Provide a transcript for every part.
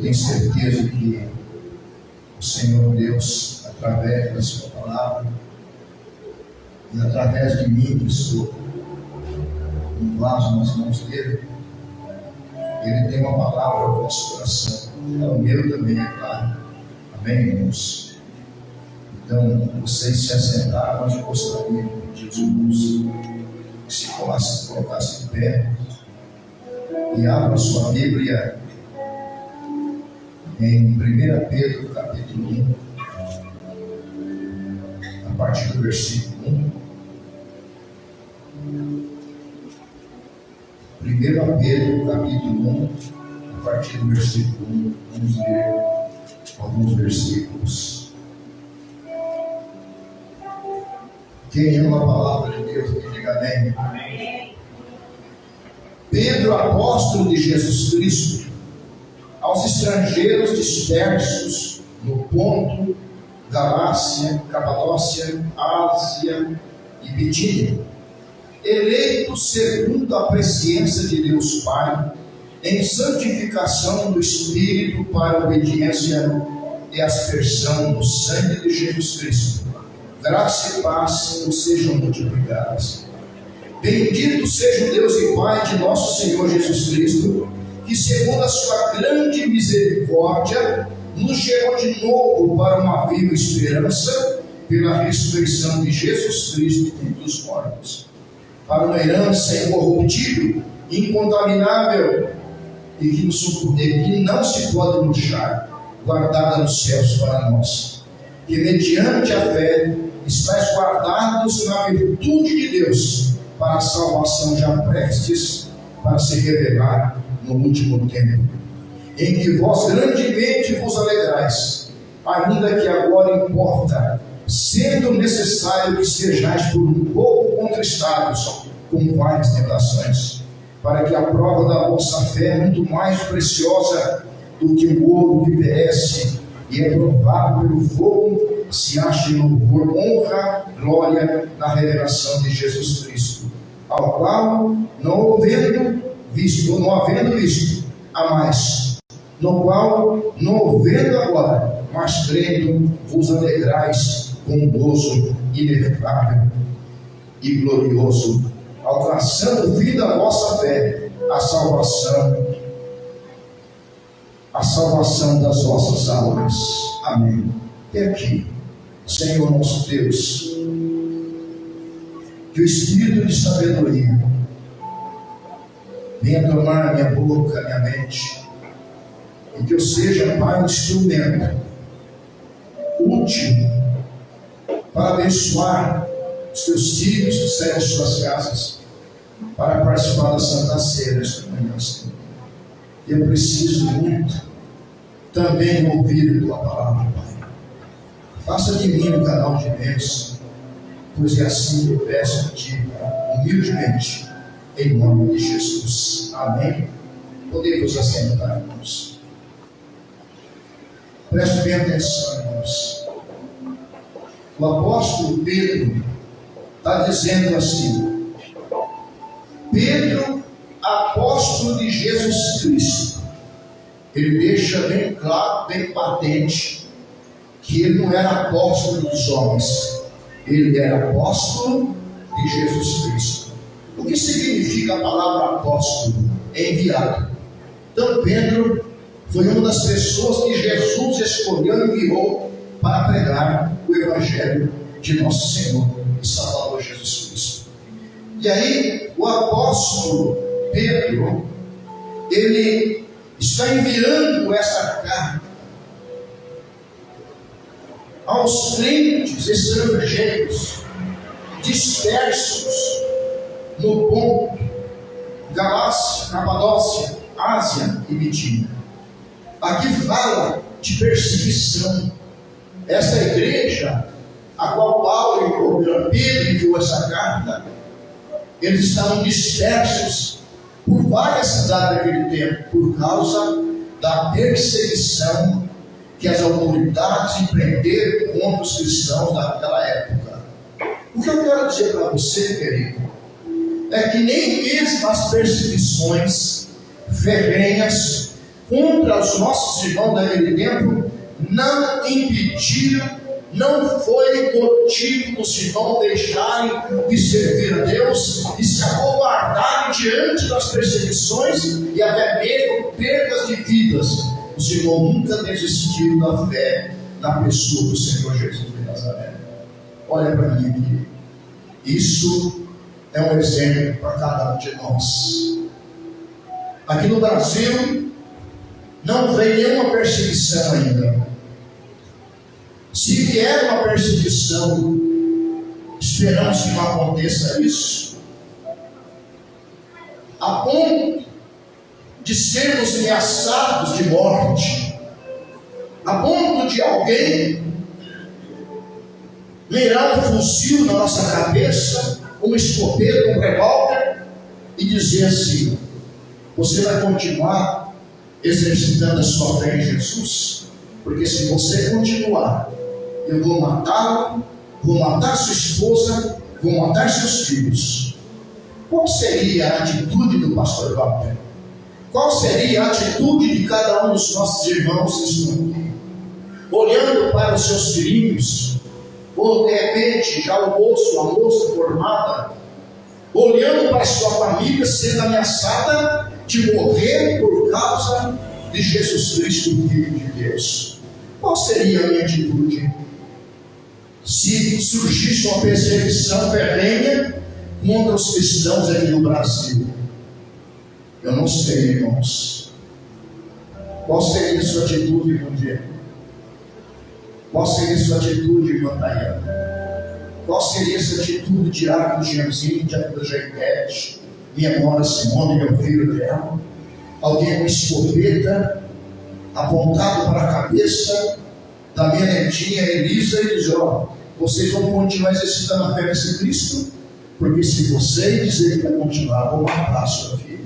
tenho certeza que o Senhor Deus, através da sua palavra e através de mim, que sou um vaso nas mãos dele, ele tem uma palavra ao nosso coração. É o meu também, é claro. Amém, irmãos? Então, vocês se assentaram, mas eu gostaria de pedir aos irmãos que se colocassem em pé e abram sua Bíblia em 1 Pedro, capítulo 1, a partir do versículo 1. 1 Pedro, capítulo 1, a partir do versículo 1, vamos ler alguns versículos. Quem ama a palavra de Deus, que diga amém. Amém. Pedro, apóstolo de Jesus Cristo, aos estrangeiros dispersos no Ponto, Galácia, Capadócia, Ásia e Bitínia, eleitos segundo a presciência de Deus Pai, em santificação do Espírito para a obediência e aspersão do sangue de Jesus Cristo. Graça e paz nos sejam multiplicadas. Bendito seja o Deus e Pai de nosso Senhor Jesus Cristo, que segundo a sua grande misericórdia, nos gerou de novo para uma viva esperança, pela ressurreição de Jesus Cristo dentre os mortos, para uma herança incorruptível, incontaminável, e que não se pode murchar, guardada nos céus para nós, que mediante a fé estáis guardados na virtude de Deus, para a salvação já prestes para se revelar no último tempo, em que vós grandemente vos alegrais, ainda que agora importa, sendo necessário que sejais por um pouco contristados com várias tentações, para que a prova da vossa fé, muito mais preciosa do que o ouro que perece e é provado pelo fogo, se ache louvor, honra, glória na revelação de Jesus Cristo, ao qual, não havendo visto, há mais, no qual, não vendo agora, mas crendo, vos alegrais com gozo inefável e glorioso, alcançando o fim da vossa fé, a salvação das vossas almas. Amém. Até aqui, Senhor nosso Deus, que o Espírito de sabedoria venha tomar minha boca, minha mente, e que eu seja, Pai, um instrumento útil para abençoar os teus filhos que saem das suas casas para participar da Santa Ceia nesta manhã, Senhor. Eu preciso muito também ouvir a tua palavra, Pai. Faça de mim um canal de bênção, pois é assim que eu peço a ti, humildemente, em nome de Jesus. Amém. Podemos assentar, irmãos. Preste bem atenção, irmãos. O apóstolo Pedro está dizendo assim: Pedro, apóstolo de Jesus Cristo. Ele deixa bem claro, bem patente, que ele não era apóstolo dos homens, ele era apóstolo de Jesus Cristo. O que significa a palavra apóstolo? Enviado. Então Pedro foi uma das pessoas que Jesus escolheu e enviou para pregar o Evangelho de nosso Senhor e Salvador Jesus Cristo. E aí o apóstolo Pedro, ele está enviando essa carta aos crentes estrangeiros dispersos no Ponto, Galácia, Capadócia, Ásia e Bitínia. Aqui fala de perseguição. Essa igreja a qual Paulo e Pedro enviou essa carta, eles estavam dispersos por várias cidades daquele tempo, por causa da perseguição que as autoridades empreenderam contra os cristãos naquela época. O que eu quero dizer para você, querido, é que nem mesmo as perseguições ferrenhas contra os nossos irmãos daquele tempo não impediram, não foi motivo dos irmãos deixarem de servir a Deus e se acovardarem diante das perseguições e até mesmo perdas de vidas. Os irmãos nunca desistiram da fé na pessoa do Senhor Jesus de Nazaré. Olha para mim aqui. Isso é um exemplo para cada um de nós. Aqui no Brasil não veio nenhuma perseguição ainda. Se vier uma perseguição, esperamos que não aconteça isso, a ponto de sermos ameaçados de morte, a ponto de alguém mirar um fuzil na nossa cabeça, uma escopeta, um revólver, e dizer assim: você vai continuar exercitando a sua fé em Jesus? Porque se você continuar, eu vou matá-lo, vou matar sua esposa, vou matar seus filhos. Qual seria a atitude do pastor Walter? Qual seria a atitude de cada um dos nossos irmãos que estão aqui? Olhando para os seus filhinhos, ou de repente já a moça formada, olhando para a sua família sendo ameaçada de morrer por causa de Jesus Cristo, o Filho de Deus. Qual seria a minha atitude? Se surgisse uma perseguição ferrenha contra os cristãos aqui no Brasil, eu não sei, irmãos. Qual seria a sua atitude, irmão Diego? Qual seria a sua atitude, irmã Tayana? Qual seria essa atitude de Diácono Jeanzinho, Diácono Jairete, minha nora Simone, meu filho dela? Alguém com escopeta apontado para a cabeça da minha netinha Elisa e diz: ó, vocês vão continuar exercitando a fé nesse Cristo, porque se você dizer que vai continuar, vou matar a sua filha.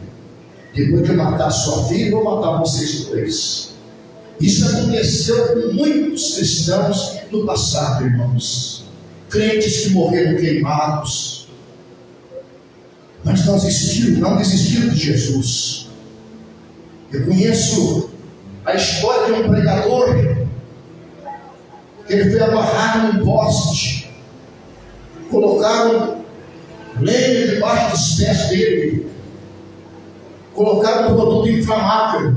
Depois de matar a sua filha, vou matar vocês dois. Isso aconteceu com muitos cristãos no passado, irmãos. Crentes que morreram queimados, mas não desistiram de Jesus. Eu conheço a história de um pregador que ele foi amarrado num poste, colocaram lenha debaixo dos pés dele, colocaram um produto inflamável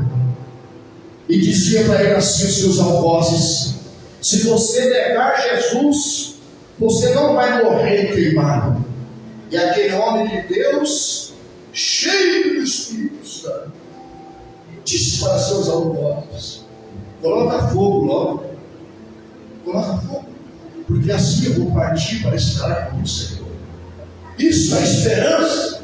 e dizia para ele assim os seus algozes: se você negar Jesus, você não vai morrer queimado. E aquele homem de Deus, cheio do Espírito Santo, disse para seus algozes: coloca fogo logo, coloca fogo, porque assim eu vou partir para estar com o Senhor. Isso é esperança.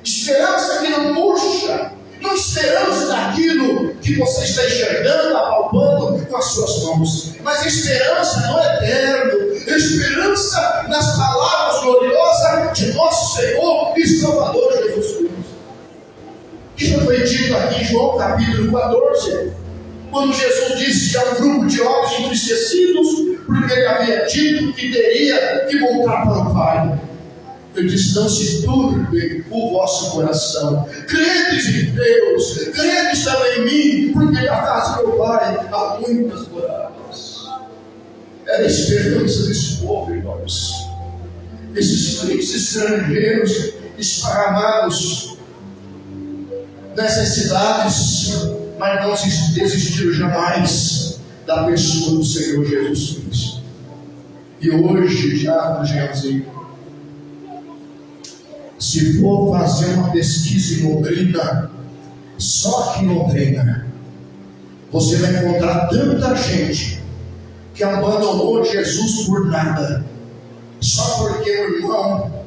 Esperança que não murcha, não esperança daquilo que você está enxergando, apalpando com as suas mãos, mas esperança no eterno, esperança nas palavras gloriosas de nosso Senhor e Salvador Jesus Cristo. Isso foi dito aqui em João capítulo 14, quando Jesus disse a um grupo de homens entristecidos, porque ele havia dito que teria que voltar para o Pai. Eu disse: não se turbe o vosso coração, credes em Deus, credes também em mim, porque na casa do meu Pai há muitas moradas. Era a esperança desse povo, irmãos. Esses crentes estrangeiros esparramados nessas cidades, mas não desistiram jamais da pessoa do Senhor Jesus Cristo. E hoje, já no Jeanzinho, se for fazer uma pesquisa em Londrina, só aqui em Londrina, você vai encontrar tanta gente que abandonou Jesus por nada, só porque o irmão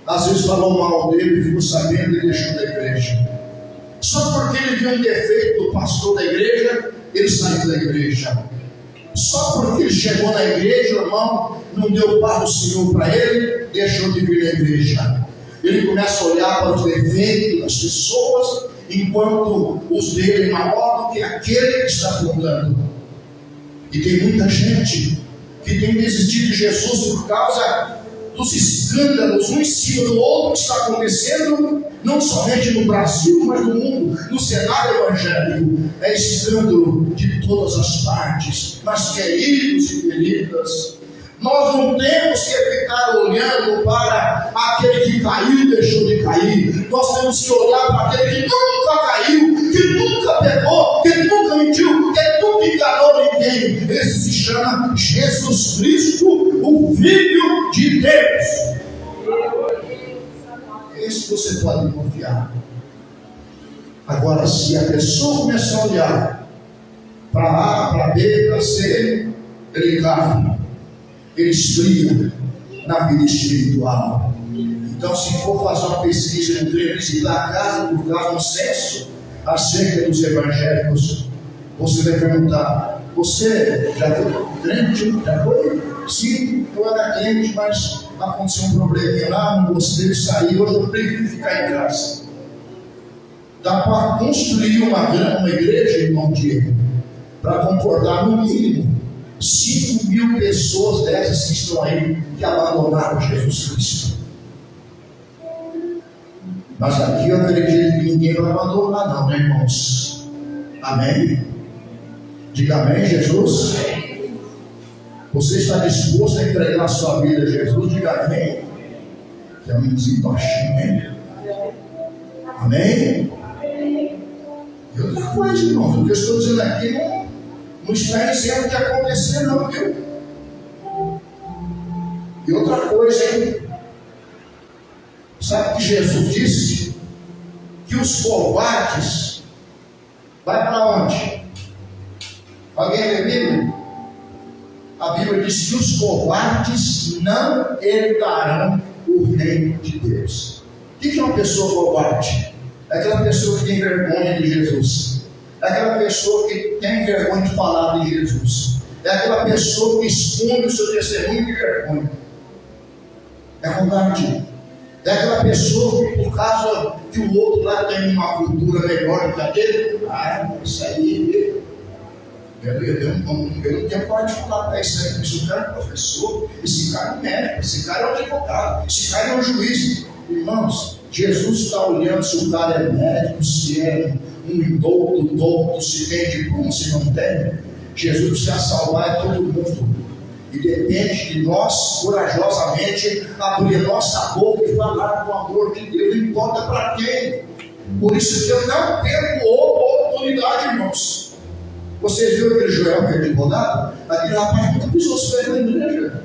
às vezes falou mal dele e ficou sabendo e deixou da igreja. Só porque ele viu um defeito do pastor da igreja, ele saiu da igreja. Só porque ele chegou na igreja, o irmão não deu paz do Senhor para ele, deixou de vir à igreja. Ele começa a olhar para os defeitos das pessoas, enquanto os dele é maior do que aquele que está apontando. E tem muita gente que tem desistido de Jesus por causa dos escândalos, um em cima do outro, que está acontecendo não somente no Brasil, mas no mundo, no cenário evangélico, é escândalo de todas as partes. Mas, queridos e queridas, nós não temos que ficar olhando para aquele que caiu e deixou de cair. Nós temos que olhar para aquele que nunca caiu, que nunca pegou, que nunca mentiu, que nunca enganou ninguém. Esse se chama Jesus Cristo, o Filho de Deus. Esse você pode confiar. Agora, se a pessoa começar a olhar para A, para B, para C, ele cai. Ele esfria na vida espiritual. Então, se for fazer uma pesquisa, visitar casa por casa, um censo acerca dos evangélicos, você vai perguntar: você já foi crente? Já foi? Sim, eu era crente, mas aconteceu um probleminha lá, não gostei de sair, hoje eu prefiro ficar em casa. Dá para construir uma igreja, irmão Diego, para comportar no mínimo 5.000 pessoas dessas que estão aí, que abandonaram Jesus Cristo. Mas aqui eu acredito que ninguém vai abandonar não, né, irmãos? Amém? Diga amém, Jesus. Você está disposto a entregar a sua vida a Jesus? Diga amém. Que é um menino baixinho, hein? Amém? E outra coisa, irmãos, o que eu estou dizendo aqui não está dizendo que acontecer, não, viu? E outra coisa, hein? Sabe que Jesus disse? Que os covardes vai para onde? Alguém lê a Bíblia? A Bíblia diz que os covardes não herdarão o reino de Deus. O que é uma pessoa covarde? É aquela pessoa que tem vergonha de Jesus. É aquela pessoa que tem vergonha de falar de Jesus. É aquela pessoa que esconde o seu testemunho de vergonha. É covarde. É aquela pessoa que, por causa que o outro lá tem uma cultura melhor do que a dele, isso aí, eu não tenho coragem de falar para isso aí. Esse cara é professor, esse cara é médico, esse cara é um advogado, esse cara é um juiz. Irmãos, Jesus está olhando se o cara é médico, se é um douto, se tem diploma, se não tem. Jesus precisa salvar todo mundo. E depende de nós, corajosamente, abrir nossa boca e falar com o amor de Deus, não importa para quem. Por isso que eu não perco oportunidade, irmãos. Vocês viram aquele Joel que é advogado? Aquele rapaz nunca pisou os pés na igreja.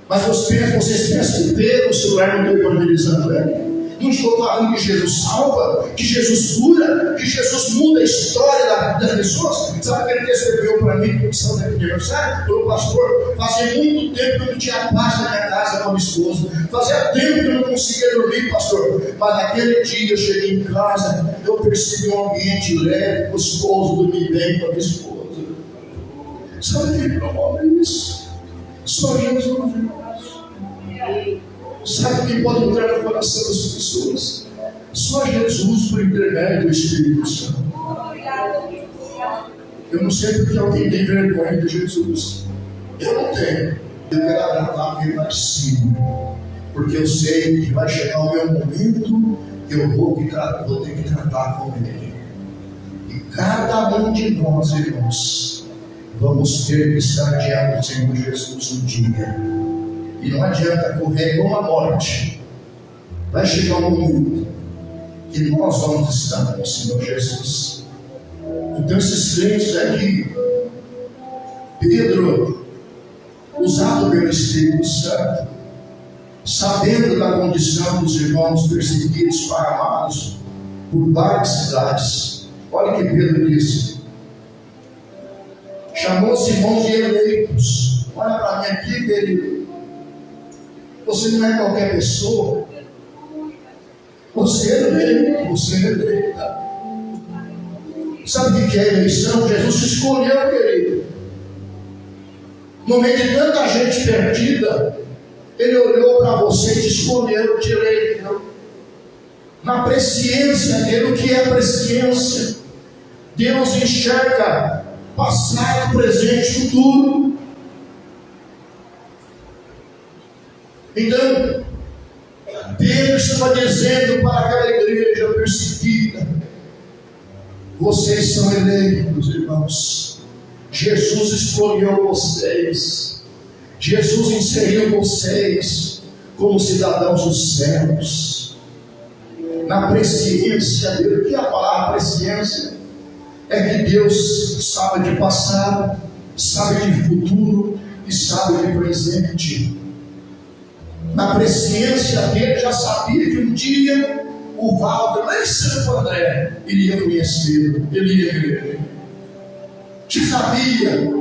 Mas vocês pensam que Pedro, o celular não está evangelizando ele? Não estou falando que Jesus salva, que Jesus cura, que Jesus muda a história das pessoas. Sabe o que ele escreveu para mim, que são de aniversário? Pelo pastor, fazia muito tempo que eu não tinha paz na minha casa com a minha esposa. Fazia tempo que eu não conseguia dormir, pastor. Mas naquele dia eu cheguei em casa, eu percebi um ambiente leve, gostoso, dormir bem com a minha esposa. Sabe o que promove isso? Só Jesus, irmãos. Sabe o que pode entrar no coração das pessoas? Só Jesus por intermédio do Espírito Santo. Eu não sei porque alguém tem vergonha de Jesus. Eu não tenho. Eu quero agradar alguém lá de cima. Porque eu sei que vai chegar o meu momento que eu vou ter que tratar com ele. E cada um de nós, irmãos, vamos ter que estar diante do Senhor Jesus um dia. E não adianta correr com a morte. Vai chegar um momento que nós vamos estar com o Senhor Jesus. Então esses crentes aqui, Pedro, usado pelo Espírito Santo, sabendo da condição dos irmãos perseguidos, esparramados por várias cidades, olha o que Pedro disse. Chamou os irmãos de eleitos. Olha para mim aqui, querido. Você não é qualquer pessoa. Você é eleito, você é eleita. Sabe o que é eleição? Jesus te escolheu, querido. No meio de tanta gente perdida, Ele olhou para você e te escolheu, te elegeu. Na presciência dele, o que é presciência? Deus enxerga passado, presente e futuro. Então, Pedro estava dizendo para aquela igreja perseguida: vocês são eleitos, irmãos. Jesus escolheu vocês. Jesus inseriu vocês como cidadãos dos céus, na presciência dele. O que é a palavra presciência? É que Deus sabe de passado, sabe de futuro e sabe de presente. Na presciência dele já sabia que um dia o Valdo, lá em Santo André, iria conhecê-lo, ele iria ver. Já sabia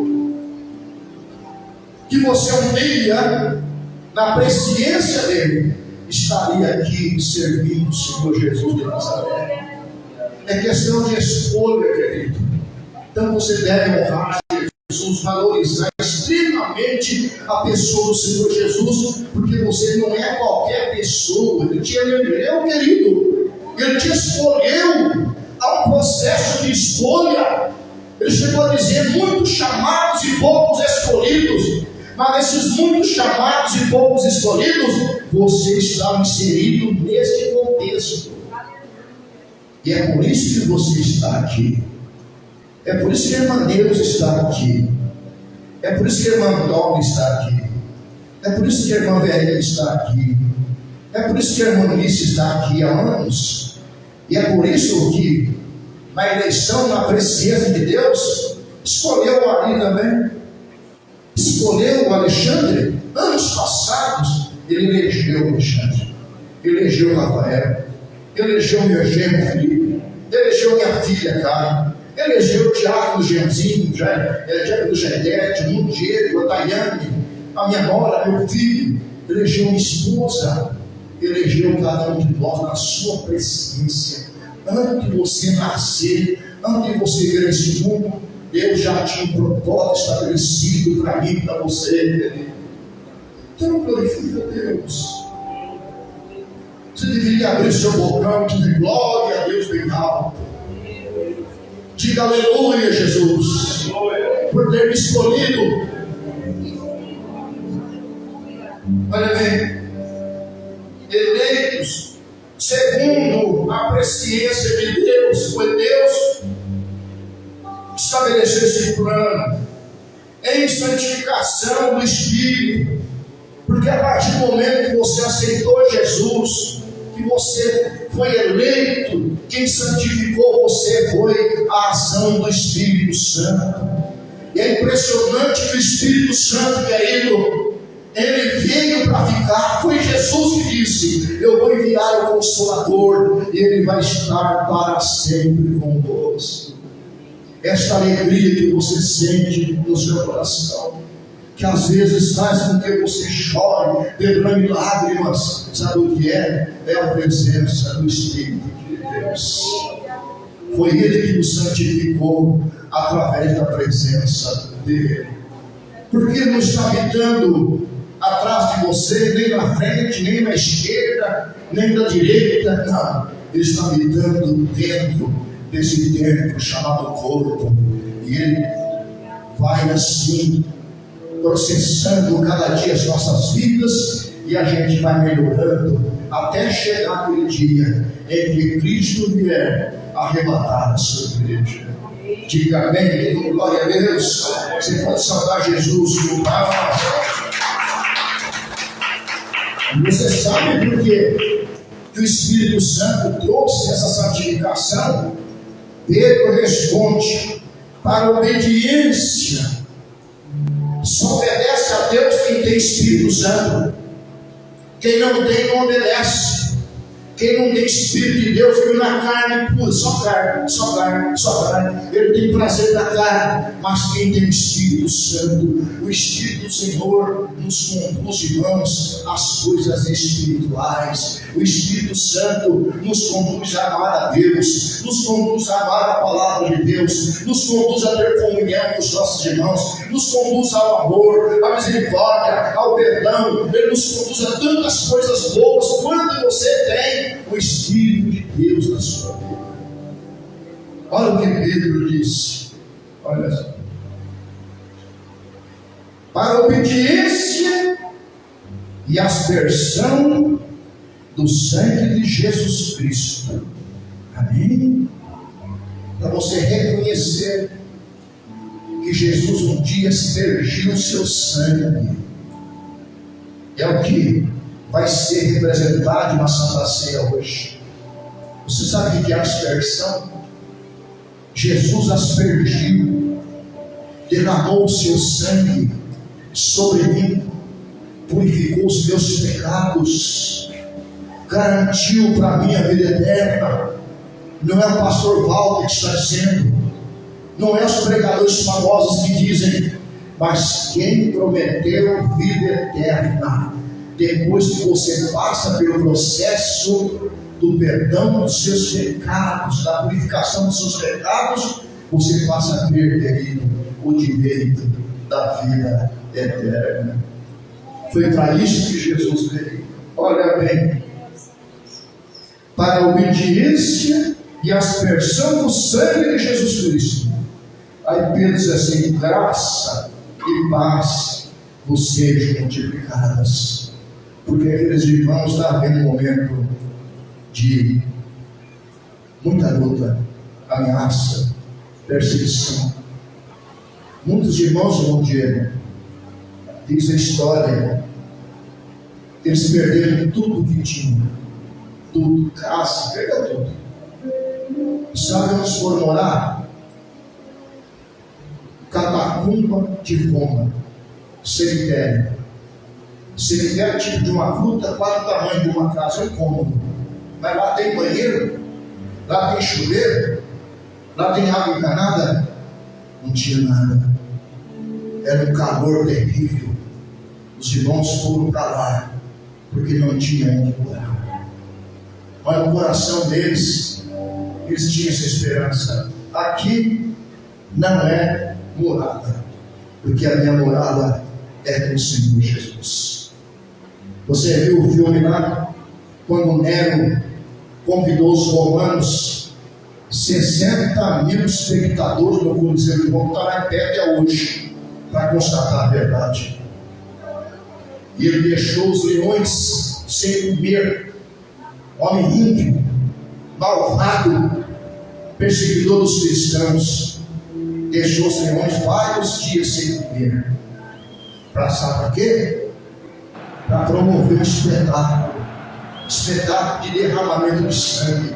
que você um dia, na presciência dele, estaria aqui servindo o Senhor Jesus de Nazaré. É questão de escolha, querido. Então você deve honrar Jesus, valorizar extremamente a pessoa do Senhor Jesus, porque você não é qualquer pessoa. Ele te elegeu, querido. Ele te escolheu. Há um processo de escolha. Ele chegou a dizer: muitos chamados e poucos escolhidos. Mas nesses muitos chamados e poucos escolhidos, você está inserido neste contexto. E é por isso que você está aqui. É por isso que a irmã Deus está aqui. É por isso que a irmã Dom está aqui. É por isso que a irmã Verena está aqui. É por isso que a irmã Alice está aqui há anos. E é por isso que, na eleição, na presciência de Deus, escolheu o Ari também. Escolheu o Alexandre. Anos passados, ele elegeu o Alexandre. Elegeu o Rafael. Elegeu o meu genro Felipe. Elegeu minha filha Karen. Elegeu o Tiago do Genzinho, Tiago do Gedete, o Diego, a Daiane, a minha nora, meu filho. Elegeu minha esposa. Elegeu cada um de nós na sua presciência. Antes de você nascer, antes de você vir a esse mundo, Deus já tinha um propósito estabelecido para mim e para você. Então glorifica a Deus. Você deveria abrir seu bocão e dizer: glória a Deus bem alto. Diga aleluia, Jesus, por ter me escolhido. Olha bem, eleitos segundo a presciência de Deus. Foi Deus que estabeleceu esse plano em santificação do Espírito, porque a partir do momento que você aceitou Jesus, que você foi eleito, quem santificou você foi a ação do Espírito Santo. E é impressionante que o Espírito Santo, querido, ele veio para ficar. Foi Jesus que disse: eu vou enviar o Consolador e ele vai estar para sempre convosco. Esta alegria que você sente no seu coração, que às vezes faz com que você chore, derrame lágrimas, sabe o que é? É a presença do Espírito de Deus. Foi Ele que nos santificou através da presença dEle. Porque Ele não está habitando atrás de você, nem na frente, nem na esquerda, nem na direita. Não, Ele está habitando dentro desse templo chamado corpo. E Ele vai assim processando cada dia as nossas vidas, e a gente vai melhorando até chegar aquele dia em que Cristo vier arrebatar a sua igreja. Diga amém, glória a Deus. Você pode saudar Jesus no Pai. Você sabe por quê que o Espírito Santo trouxe essa santificação? Pedro responde: para a obediência. Só obedece a Deus quem tem Espírito Santo. Quem não tem, não obedece. Quem não tem Espírito de Deus, vive na carne pura, só carne, só carne, só carne. Ele tem prazer da carne. Mas quem tem o Espírito Santo, o Espírito do Senhor nos conduz, irmãos, às coisas espirituais. O Espírito Santo nos conduz a amar a Deus, nos conduz a amar a palavra de Deus, nos conduz a ter comunhão com os nossos irmãos, nos conduz ao amor, à misericórdia, ao perdão. Ele nos conduz a tantas coisas boas quando você tem o Espírito de Deus na sua vida. Olha o que Pedro disse. Olha só. Para a obediência e aspersão do sangue de Jesus Cristo. Amém? Para você reconhecer que Jesus um dia aspergiu o seu sangue. É o que vai ser representado na Santa Ceia hoje. Você sabe o que é aspersão? Jesus aspergiu, derramou o seu sangue sobre mim, purificou os meus pecados, garantiu para mim a vida eterna. Não é o pastor Walter que está dizendo, não é os pregadores famosos que dizem, mas quem prometeu vida eterna, depois que você passa pelo processo do perdão dos seus pecados, da purificação dos seus pecados, você passa a ter, querido, o direito da vida eterna. Foi para isso que Jesus veio. Olha bem, para a obediência e aspersão do sangue de Jesus Cristo. Aí Pedro diz assim: graça e paz vos sejam multiplicadas. Porque aqueles irmãos estavam vendo um momento de muita luta, ameaça, perseguição. Muitos irmãos um dia, diz a história, eles perderam tudo o que tinham, tudo, casa, perdeu tudo. Sabe onde foram morar? Catacumba de Roma, cemitério. Cemitério tipo de uma gruta, quase o tamanho de uma casa, é um cômodo. Mas lá tem banheiro, lá tem chuveiro, lá tem água encanada. Não tinha nada. Era um calor terrível. Os irmãos foram para lá, porque não tinha onde morar. Mas no coração deles, eles tinham essa esperança. Aqui não é morada, porque a minha morada é com o Senhor Jesus. Você viu o filme lá? Quando Nero convidou os romanos, 60 mil espectadores no Coliseu de Roma, está lá em pé até hoje, para constatar a verdade. E ele deixou os leões sem comer. Homem ímpio, malvado, perseguidor dos cristãos, deixou os leões vários dias sem comer. Para saber para quê? Para promover um espetáculo de derramamento de sangue.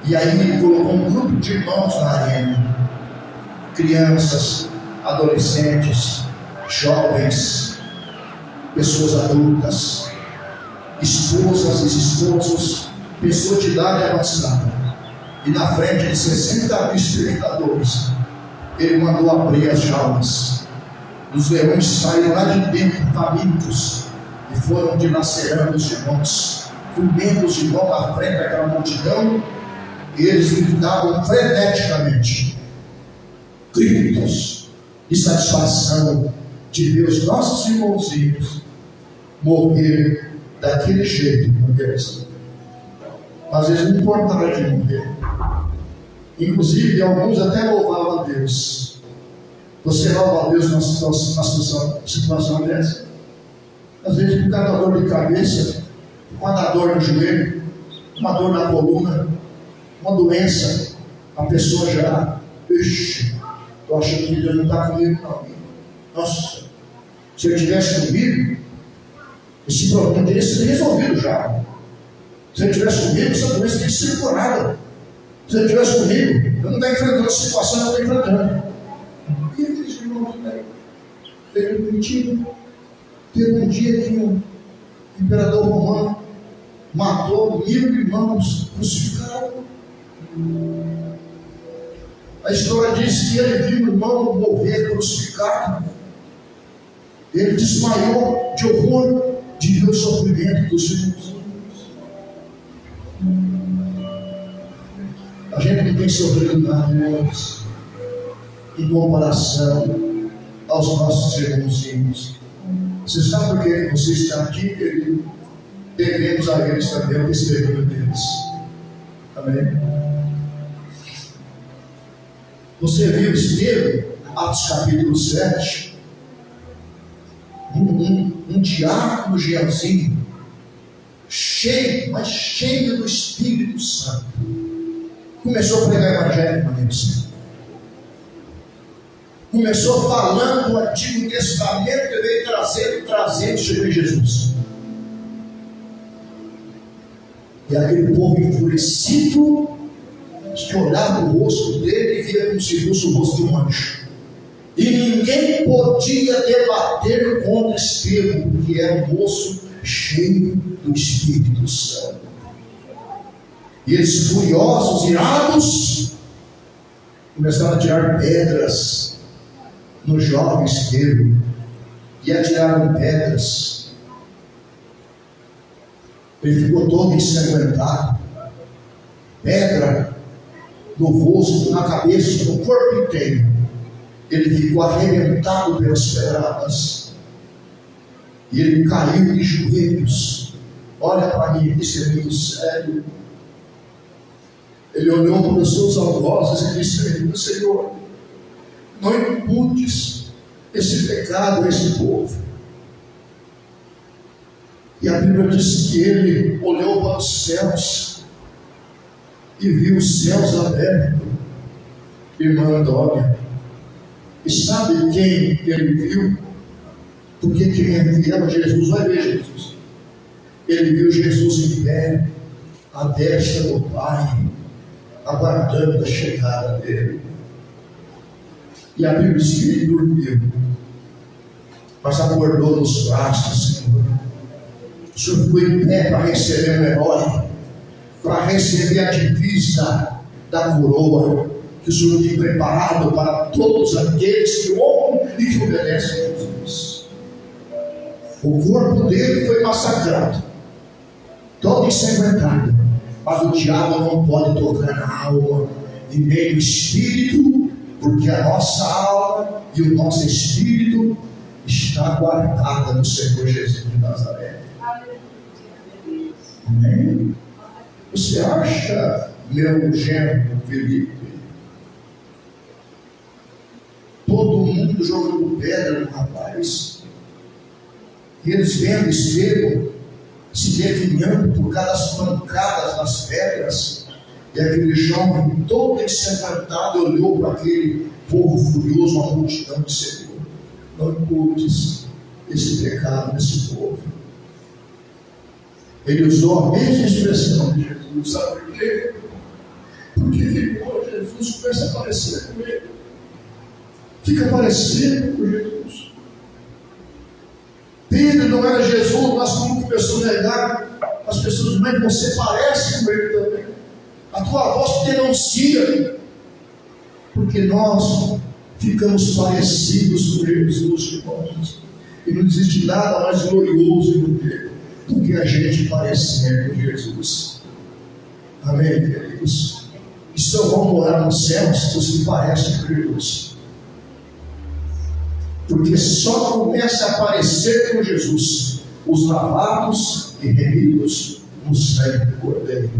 E aí ele colocou um grupo de irmãos na arena, crianças, adolescentes, jovens, pessoas adultas, esposas e esposos, pessoas de idade avançada. E na frente de 60 mil espectadores, ele mandou abrir as jaulas. Os leões saíram lá de dentro, famintos, e foram dilacerando os irmãos, comendo os irmãos na frente daquela multidão, e eles gritavam freneticamente, gritos de satisfação de ver os nossos irmãozinhos morrer daquele jeito, mas eles não importavam de morrer. Inclusive, alguns até louvavam a Deus. Você louva a Deus numa situação dessa? Às vezes, por causa da dor de cabeça, uma dor no joelho, uma dor na coluna, uma doença, a pessoa já, estou achando que Deus não está comigo, não. Nossa, se eu tivesse comigo, esse problema teria sido resolvido já. Se eu tivesse comigo, essa doença teria sido curada. Se eu estivesse comigo, eu não estou enfrentando a situação que eu estou enfrentando. E aqueles irmãos, teve um dia que o imperador romano matou 1000 irmãos, crucificaram. A história diz que ele viu o irmão morrer crucificado. Ele desmaiou de horror de ver o sofrimento dos irmãos. A gente não tem sofrido nada, irmãos, em comparação aos nossos irmãozinhos. Você sabe por que você está aqui, querido? Devemos a eles também o testemunho deles. Amém? Você viu Estevão, Atos capítulo 7, um diácono Gianzinho, cheio, mas cheio do Espírito Santo. Começou a pregar o Evangelho, meu Deus. Começou falando o Antigo Testamento e veio trazendo sobre Jesus. E aquele povo enfurecido, que olhava o rosto dele e via como se fosse o rosto de um anjo. E ninguém podia debater contra Estevão, porque era um moço cheio do Espírito Santo. E eles, furiosos, irados, começaram a tirar pedras no jovem Estevão. E atiraram pedras. Ele ficou todo ensanguentado. Pedra no rosto, na cabeça, no corpo inteiro. Ele ficou arrebentado pelas pedradas. E ele caiu de joelhos. Olha para mim, isso é muito sério. Ele olhou para os seus algozes e disse: Senhor, não imputes esse pecado a esse povo. E a Bíblia diz que ele olhou para os céus e viu os céus abertos. Irmã Antônia, e sabe quem ele viu? Porque quem enviava Jesus vai ver Jesus. Ele viu Jesus em pé, à destra do Pai, aguardando a chegada dele. E a Bíblia diz que ele dormiu, mas acordou nos braços do Senhor. O Senhor ficou em pé para receber o herói, para receber a divisa da coroa que o Senhor tem preparado para todos aqueles que honram e que obedecem a Jesus. O corpo dele foi massacrado, todo ensanguentado, mas o diabo não pode tocar na alma e nem no espírito, porque a nossa alma e o nosso espírito está guardada no Senhor Jesus de Nazaré. Amém? Você acha, meu genro Felipe, todo mundo jogando pedra no rapaz, e eles vendo Estevão se definhando por causa das pancadas nas pedras, e aquele jovem todo ensanguentado olhou para aquele povo furioso, uma multidão de Senhor, não imputes esse pecado nesse povo. Ele usou a mesma expressão de Jesus. Sabe por quê? Porque ficou Jesus, começa a aparecer com ele. Fica parecendo com Jesus. Pedro não era Jesus, mas como começou a negar, as pessoas dizem: mas você parece com ele também. A tua voz te denuncia. Porque nós ficamos parecidos com Jesus, irmãos. E não existe nada mais glorioso do que a gente parecer com Jesus. Amém, queridos? E só vão morar no céu se você parece com Jesus. Porque só começa a aparecer com Jesus os lavados e remidos no sangue do Cordeiro.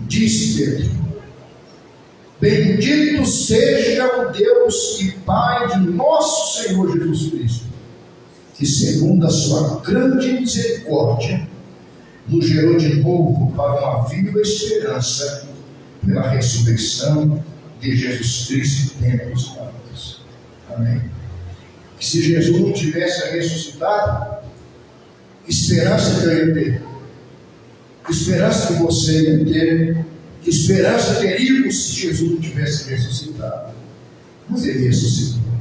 Diz Pedro: bendito seja o Deus e Pai de nosso Senhor Jesus Cristo, que segundo a sua grande misericórdia nos gerou de novo para uma viva esperança pela ressurreição de Jesus Cristo dentre os mortos. Amém. Que se Jesus não tivesse ressuscitado, que esperança que eu ia ter? Que esperança que você ia ter? Que esperança teríamos se Jesus não tivesse ressuscitado? Mas ele ressuscitou.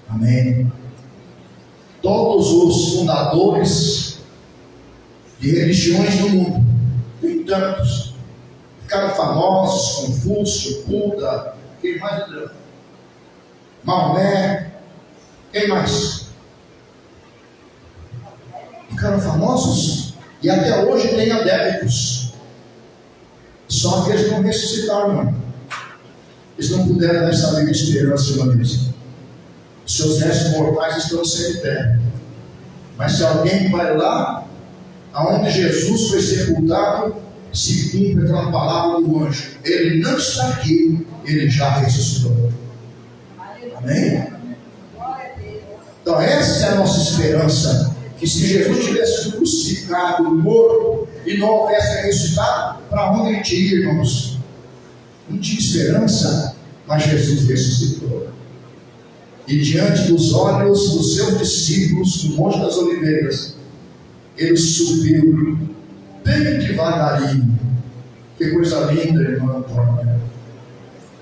Amém. Todos os fundadores de religiões do mundo, tem tantos, ficaram famosos: Confúcio, Buda, quem mais? Maomé, quem mais? Ficaram famosos e até hoje tem adeptos. Só que eles não ressuscitaram, não. Eles não puderam dar essa livre esperança uma vez. Seus restos mortais estão sem terra. Mas se alguém vai lá, aonde Jesus foi sepultado, se cumpre aquela palavra do anjo: ele não está aqui, ele já ressuscitou. Amém? Então essa é a nossa esperança, que se Jesus tivesse sido crucificado, morto, e não houvesse ressuscitado, para onde ele tinha, irmãos? Não tinha esperança, mas Jesus ressuscitou. E diante dos olhos dos seus discípulos, no Monte das Oliveiras, ele subiu bem devagarinho. Que coisa linda, irmã Antônia.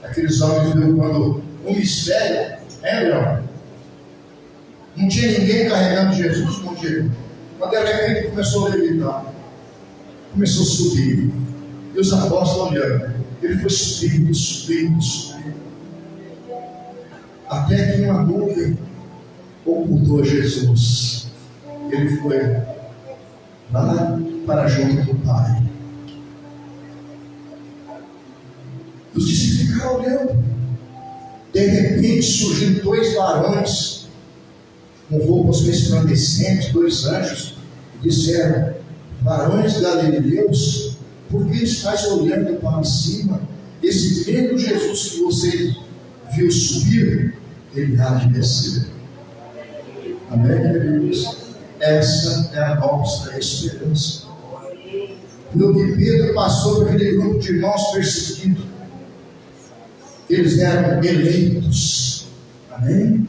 Aqueles homens viram quando um mistério, Leão? Não tinha ninguém carregando Jesus contigo. Mas de repente começou a levitar, começou a subir. E os apóstolos olhando, ele foi subindo, subindo, subindo. Até que uma nuvem ocultou Jesus. Ele foi lá para junto do Pai. Os discípulos ficaram olhando. De repente surgiram dois varões com roupas resplandecentes, dois anjos, e disseram: varões galileus, por que estáis olhando para cima? Esse mesmo Jesus que vocês viu subir, ele há de descer. Amém, queridos? Essa é a nossa esperança. No que Pedro passou por aquele grupo de irmãos perseguidos, eles eram eleitos. Amém?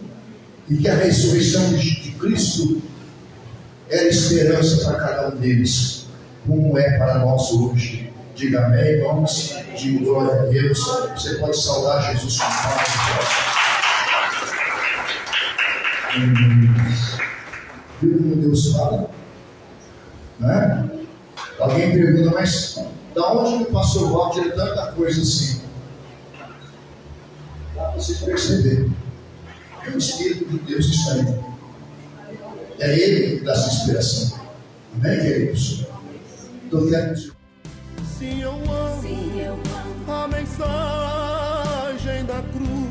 E que a ressurreição de Cristo era esperança para cada um deles, como é para nós hoje. Diga amém, irmãos. Diga glória a Deus. Você pode saudar Jesus com paz. Viu como Deus fala? Né? Alguém pergunta, mas da onde o pastor Walter tira tanta coisa assim? Para vocês perceberem. É o Espírito de Deus que está aí. É Ele que dá essa inspiração. Amém, queridos? Então, quero dizer. Sim, eu amo a mensagem da cruz.